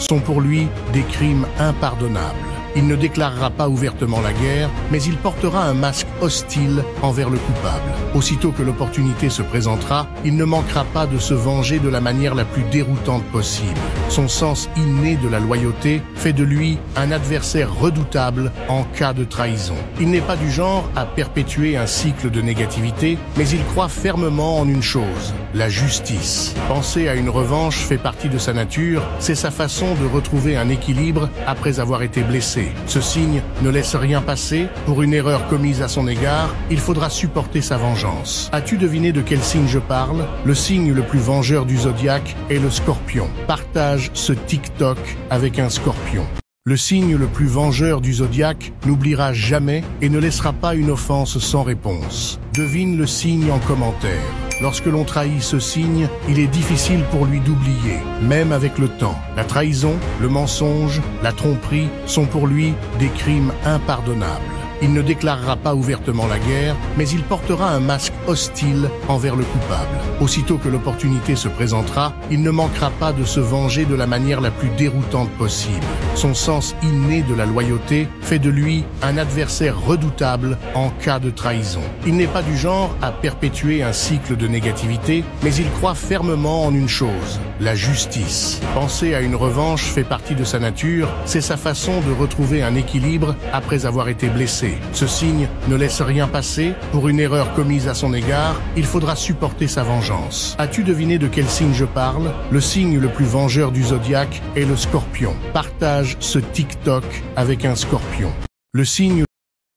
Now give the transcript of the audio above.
sont pour lui des crimes impardonnables. Il ne déclarera pas ouvertement la guerre, mais il portera un masque hostile envers le coupable. Aussitôt que l'opportunité se présentera, il ne manquera pas de se venger de la manière la plus déroutante possible. Son sens inné de la loyauté fait de lui un adversaire redoutable en cas de trahison. Il n'est pas du genre à perpétuer un cycle de négativité, mais il croit fermement en une chose, la justice. Penser à une revanche fait partie de sa nature, c'est sa façon de retrouver un équilibre après avoir été blessé. Ce signe ne laisse rien passer. Pour une erreur commise à son égard, il faudra supporter sa vengeance. As-tu deviné de quel signe je parle? Le signe le plus vengeur du zodiaque est le Scorpion. Partage ce TikTok avec un Scorpion. Le signe le plus vengeur du zodiaque n'oubliera jamais et ne laissera pas une offense sans réponse. Devine le signe en commentaire. Lorsque l'on trahit ce signe, il est difficile pour lui d'oublier, même avec le temps. La trahison, le mensonge, la tromperie sont pour lui des crimes impardonnables. Il ne déclarera pas ouvertement la guerre, mais il portera un masque hostile envers le coupable. Aussitôt que l'opportunité se présentera, il ne manquera pas de se venger de la manière la plus déroutante possible. Son sens inné de la loyauté fait de lui un adversaire redoutable en cas de trahison. Il n'est pas du genre à perpétuer un cycle de négativité, mais il croit fermement en une chose, la justice. Penser à une revanche fait partie de sa nature, c'est sa façon de retrouver un équilibre après avoir été blessé. Ce signe ne laisse rien passer. Pour une erreur commise à son égard, il faudra supporter sa vengeance. As-tu deviné de quel signe je parle? Le signe le plus vengeur du zodiaque est le Scorpion. Partage ce TikTok avec un Scorpion. Le signe